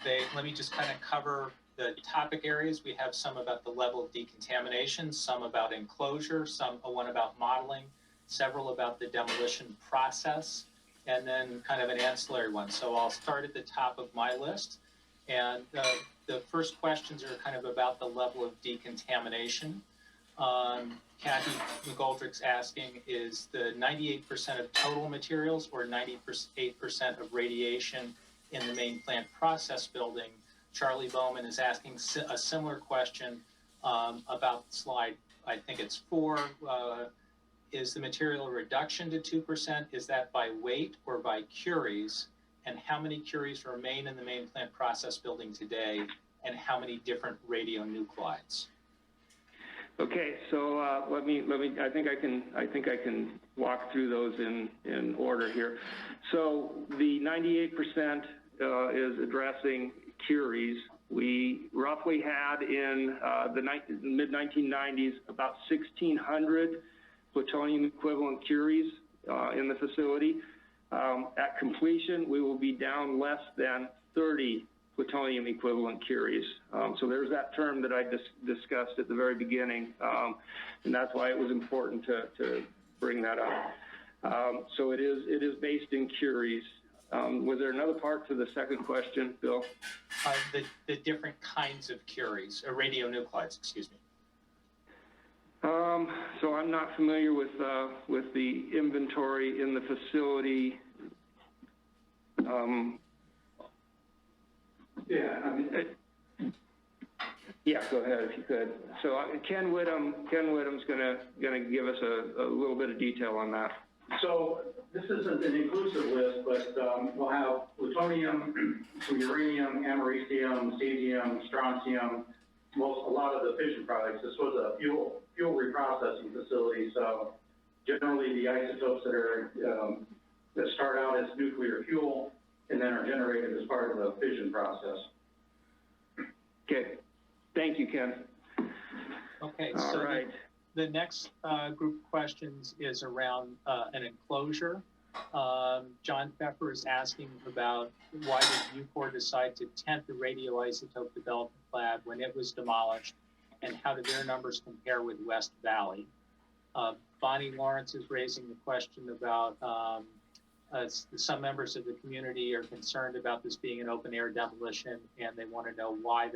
And let me just kind of cover the topic areas. We have some about the level of decontamination, some about enclosure, one about modeling, several about the demolition process, and then kind of an ancillary one. So I'll start at the top of my list. And the first questions are kind of about the level of decontamination. Kathy McGoldrick's asking, is the 98% of total materials or 98% of radiation in the main plant process building? Charlie Bowman is asking a similar question about slide, I think it's 4. Is the material reduction to 2%? Is that by weight or by curies? And how many curies remain in the main plant process building today? And how many different radionuclides? Okay, so I think I can walk through those in order here. So the 98% is addressing curies. We roughly had in the mid-1990s about 1,600 plutonium equivalent curies in the facility. At completion, we will be down less than 30 plutonium equivalent curies. So there's that term that I discussed at the very beginning, and that's why it was important to bring that up. So it is based in curies. Was there another part to the second question, Bill? The different kinds of curies, or radionuclides, excuse me. So I'm not familiar with the inventory in the facility. Yeah, go ahead if you could. So Ken Whittam's gonna give us a little bit of detail on that. So this isn't an inclusive list, but we'll have plutonium, some uranium, americium, cesium, strontium, a lot of the fission products. This was a fuel reprocessing facility, so generally the isotopes that start out as nuclear fuel and then are generated as part of the fission process. Okay, thank you, Ken. Okay, so all right. The next group of questions is around an enclosure. John Pepper is asking about why did UCOR decide to tent the radioisotope development lab when it was demolished, and how did their numbers compare with West Valley? Bonnie Lawrence is raising the question about some members of the community are concerned about this being an open air demolition, and they want to know why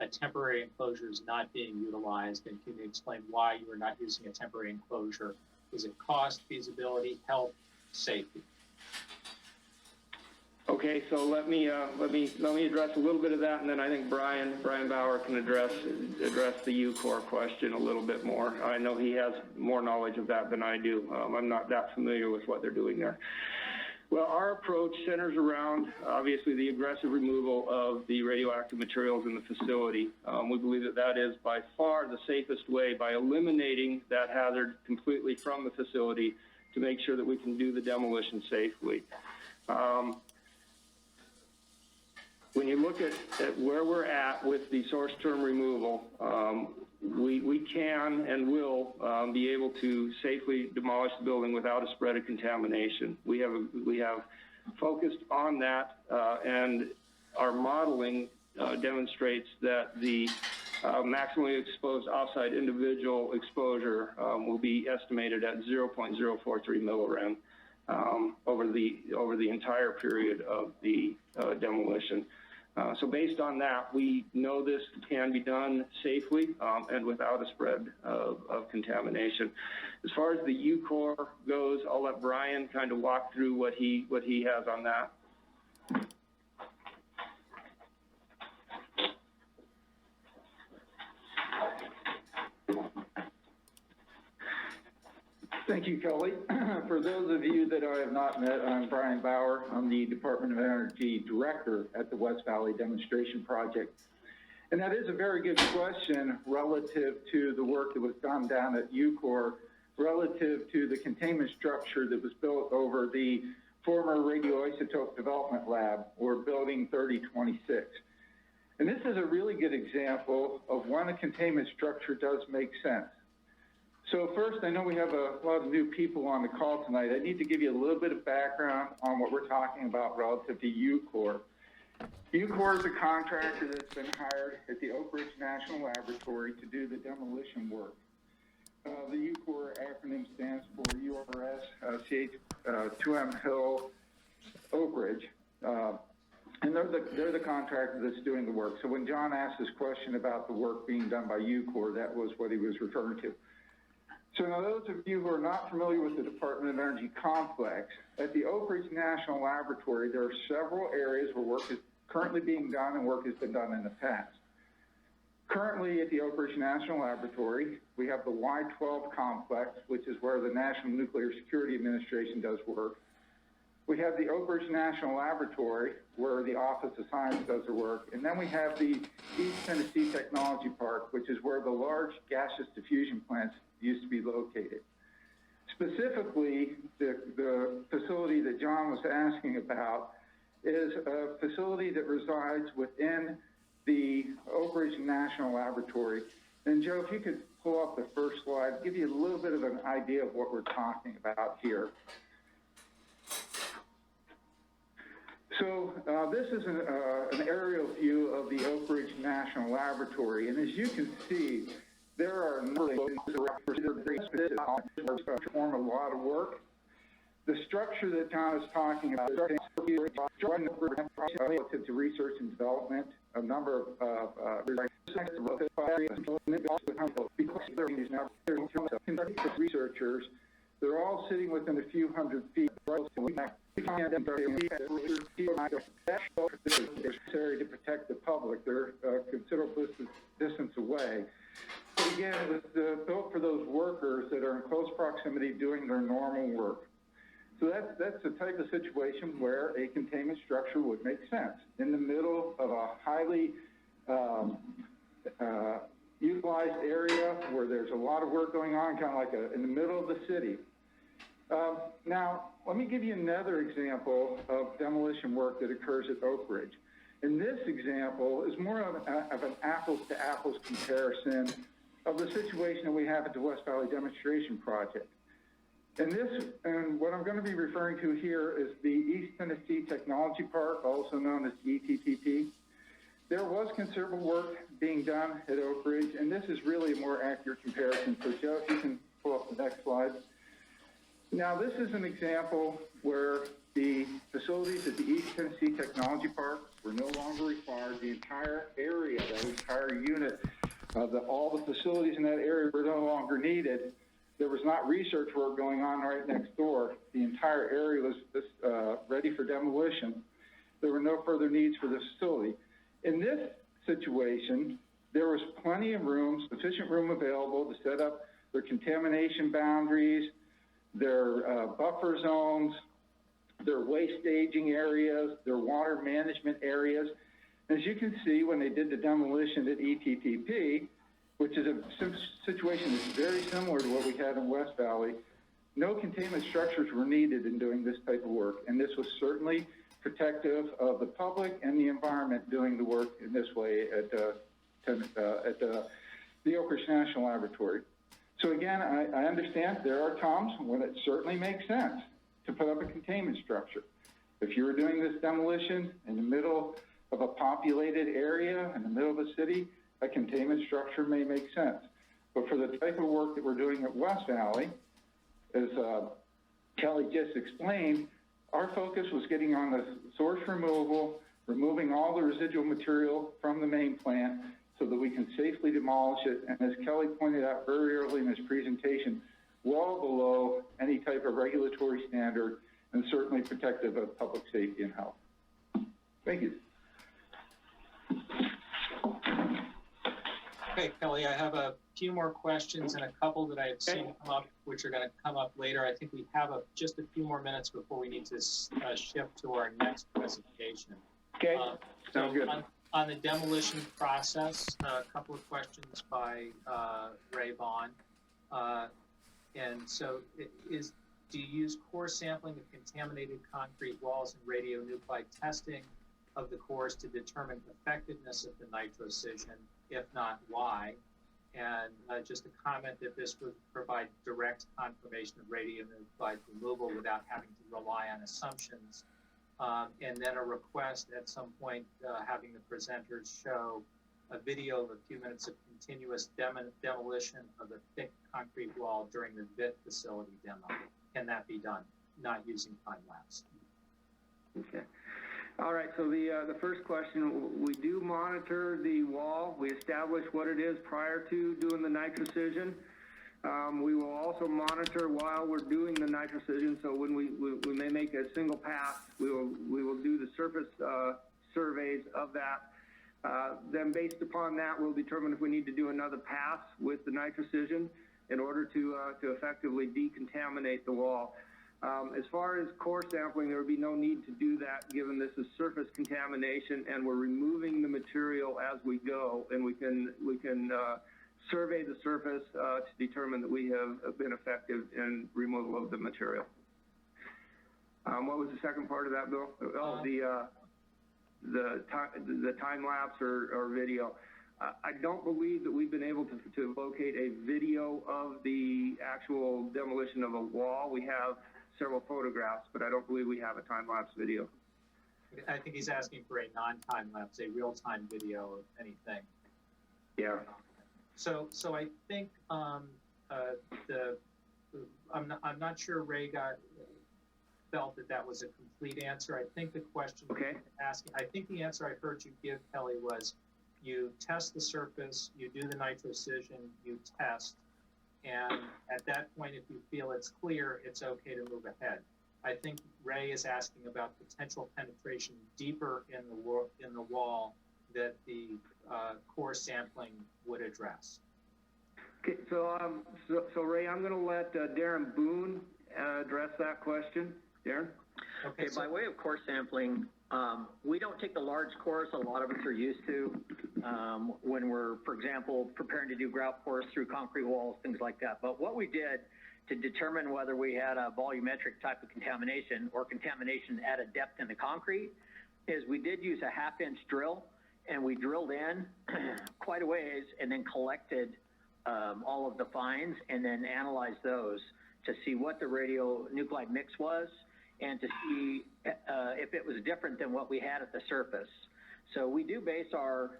a temporary enclosure is not being utilized, and can you explain why you are not using a temporary enclosure? Is it cost, feasibility, health, safety? Okay, so let me address a little bit of that, and then I think Brian Bauer can address the UCOR question a little bit more. I know he has more knowledge of that than I do. I'm not that familiar with what they're doing there. Well, our approach centers around, obviously, the aggressive removal of the radioactive materials in the facility. We believe that is by far the safest way, by eliminating that hazard completely from the facility to make sure that we can do the demolition safely. When you look at where we're at with the source term removal, we can and will be able to safely demolish the building without a spread of contamination. We have focused on that, and our modeling demonstrates that the maximally exposed offsite individual exposure will be estimated at 0.043 millirem over the entire period of the demolition. So based on that, we know this can be done safely and without a spread of contamination. As far as the UCOR goes, I'll let Brian kind of walk through what he has on that. Thank you, Kelly. For those of you that I have not met, I'm Brian Bauer. I'm the Department of Energy Director at the West Valley Demonstration Project. And that is a very good question relative to the work that was done down at UCOR, relative to the containment structure that was built over the former radioisotope development lab, or building 3026. And this is a really good example of when a containment structure does make sense. So first, I know we have a lot of new people on the call tonight. I need to give you a little bit of background on what we're talking about relative to UCOR. UCOR is a contractor that's been hired at the Oak Ridge National Laboratory to do the demolition work. The UCOR acronym stands for URS CH2M Hill Oak Ridge. And they're the contractor that's doing the work. So when John asked this question about the work being done by UCOR, that was what he was referring to. So now those of you who are not familiar with the Department of Energy complex, at the Oak Ridge National Laboratory, there are several areas where work is currently being done and work has been done in the past. Currently at the Oak Ridge National Laboratory, we have the Y-12 complex, which is where the National Nuclear Security Administration does work. We have the Oak Ridge National Laboratory, where the Office of Science does their work. And then we have the East Tennessee Technology Park, which is where the large gaseous diffusion plants used to be located. Specifically, the facility that John was asking about is a facility that resides within the Oak Ridge National Laboratory. And Joe, if you could pull up the first slide, give you a little bit of an idea of what we're talking about here. So this is an aerial view of the Oak Ridge National Laboratory. And as you can see, there are a number of perform a lot of work. The structure that John is talking about is relative to research and development, a number of researchers. They're all sitting within a few hundred feet. Necessary to protect the public. They're a considerable distance away. But again, it was built for those workers that are in close proximity doing their normal work. So that's the type of situation where a containment structure would make sense. In the middle of a highly utilized area where there's a lot of work going on, kind of like in the middle of the city. Now, let me give you another example of demolition work that occurs at Oak Ridge. And this example is more of an apples-to-apples comparison of the situation that we have at the West Valley Demonstration Project. And what I'm going to be referring to here is the East Tennessee Technology Park, also known as ETTP. There was considerable work being done at Oak Ridge, and this is really a more accurate comparison. So, Joe, if you can pull up the next slide. Now, this is an example where the facilities at the East Tennessee Technology Park were no longer required. The entire area, that entire unit, all the facilities in that area were no longer needed. There was not research work going on right next door. The entire area was ready for demolition. There were no further needs for the facility. In this situation, there was plenty of room, sufficient room available to set up their contamination boundaries, their buffer zones, their waste staging areas, their water management areas. As you can see, when they did the demolition at ETTP, which is a situation that's very similar to what we had in West Valley, no containment structures were needed in doing this type of work. And this was certainly protective of the public and the environment doing the work in this way at the Oak Ridge National Laboratory. So again, I understand there are times when it certainly makes sense to put up a containment structure. If you were doing this demolition in the middle of a populated area, in the middle of a city, a containment structure may make sense. But for the type of work that we're doing at West Valley, as Kelly just explained, our focus was getting on the source removal, removing all the residual material from the main plant so that we can safely demolish it. And as Kelly pointed out very early in his presentation, well below any type of regulatory standard and certainly protective of public safety and health. Thank you. Okay, Kelly, I have a few more questions and a couple that I have seen come up, which are going to come up later. I think we have just a few more minutes before we need to shift to our next presentation. Okay, sounds good. On the demolition process, a couple of questions by Ray Vaughn. And so do you use core sampling of contaminated concrete walls and radionuclide testing of the cores to determine effectiveness of the nitroscission? If not, why? And just a comment that this would provide direct confirmation of radionuclide removal without having to rely on assumptions and then a request at some point having the presenters show a video of a few minutes of continuous demolition of the thick concrete wall during the VIT facility demo. Can that be done, not using time lapse? Okay. All right, so the first question, we do monitor the wall. We establish what it is prior to doing the nitrocision. We will also monitor while we're doing the nitrocision, so when we may make a single pass, we will do the surface surveys of that. Then based upon that, we'll determine if we need to do another pass with the nitrocision in order to effectively decontaminate the wall. As far as core sampling, there would be no need to do that given this is surface contamination and we're removing the material as we go, and we can survey the surface to determine that we have been effective in removal of the material. What was the second part of that, Bill? Oh, the time lapse or video. I don't believe that we've been able to locate a video of the actual demolition of a wall. We have several photographs, but I don't believe we have a time lapse video. I think he's asking for a non-time lapse, a real-time video of anything. Yeah. So I think I'm not sure Ray felt that was a complete answer. I think the question asking, I think the answer I heard you give, Kelly, was you test the surface, you do the nitrocision, you test, and at that point, if you feel it's clear, it's okay to move ahead. I think Ray is asking about potential penetration deeper in the wall that the core sampling would address. Okay, so Ray, I'm going to let Darren Boone address that question. Darren? Okay, by way of core sampling, we don't take the large cores a lot of us are used to when we're, for example, preparing to do grout cores through concrete walls, things like that. But what we did to determine whether we had a volumetric type of contamination or contamination at a depth in the concrete is we did use a 1/2-inch drill, and we drilled in quite a ways and then collected all of the fines and then analyzed those to see what the radionuclide mix was and to see if it was different than what we had at the surface. So we do base our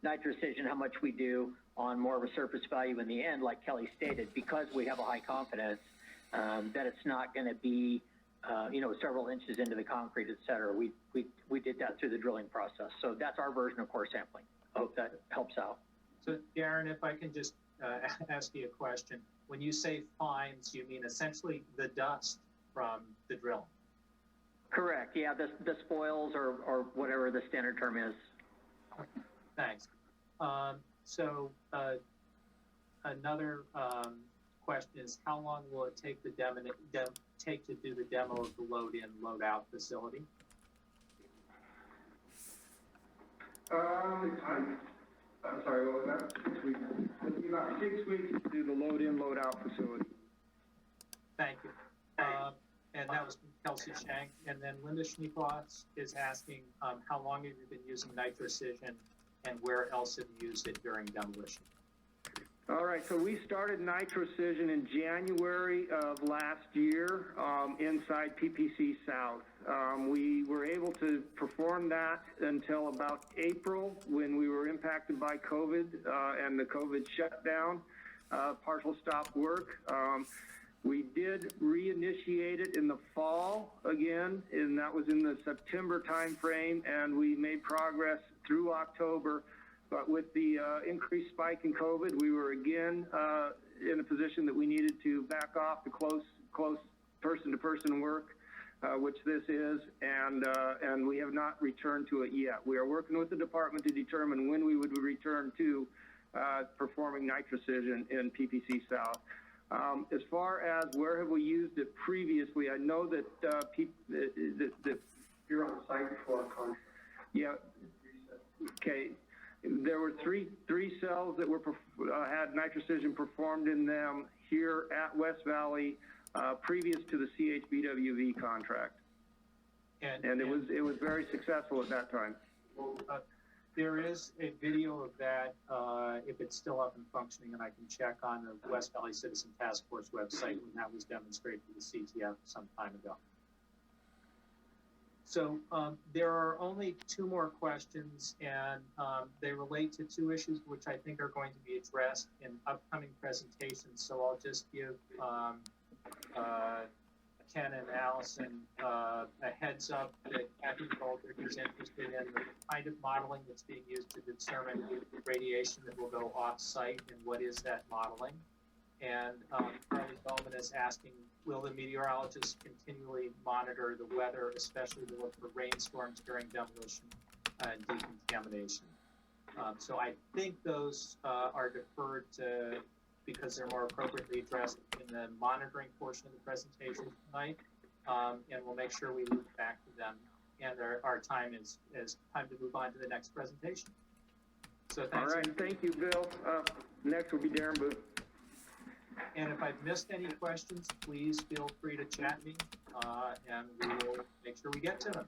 nitrocision, how much we do, on more of a surface value in the end, like Kelly stated, because we have a high confidence that it's not going to be, several inches into the concrete, et cetera. We did that through the drilling process. So that's our version of core sampling. I hope that helps out. So Darren, if I can just ask you a question. When you say fines, you mean essentially the dust from the drilling? Correct. Yeah, the spoils or whatever the standard term is. Okay, thanks. So another question is, how long will it take to do the demo of the load-in, load-out facility? I'm sorry, what was that? 6 weeks. It'll be about 6 weeks to do the load-in, load-out facility. Thank you. And that was from Kelsey Shank. And then Linda Schneekloss is asking, how long have you been using nitrocision and where else have you used it during demolition? All right, so we started nitrocision in January of last year inside PPC South. We were able to perform that until about April when we were impacted by COVID and the COVID shutdown, partial stop work. We did reinitiate it in the fall again, and that was in the September timeframe, and we made progress through October. But with the increased spike in COVID, we were again in a position that we needed to back off the close person-to-person work, which this is, and we have not returned to it yet. We are working with the department to determine when we would return to performing nitrocision in PPC South. As far as where have we used it previously, I know that You're on site before a contract. Yeah. Okay. There were three cells that were had nitrocision performed in them here at West Valley previous to the CHBWV contract, and it was very successful at that time. There is a video of that if it's still up and functioning, and I can check on the West Valley Citizen Task Force website when that was demonstrated to the CTF some time ago. So there are only two more questions, and they relate to two issues which I think are going to be addressed in upcoming presentations. So I'll just give Ken and Allison a heads up that Kathy Goldberg is interested in the kind of modeling that's being used to determine radiation that will go off-site and what is that modeling. And Charlie Bowman is asking, will the meteorologists continually monitor the weather, especially to look for rainstorms during demolition and decontamination? So I think those are deferred to, because they're more appropriately addressed in the monitoring portion of the presentation tonight. And we'll make sure we loop back to them. And our time is time to move on to the next presentation. So thanks. All right, thank you, Bill. Next will be Darren Booth. And if I've missed any questions, please feel free to chat me, and we will make sure we get to them.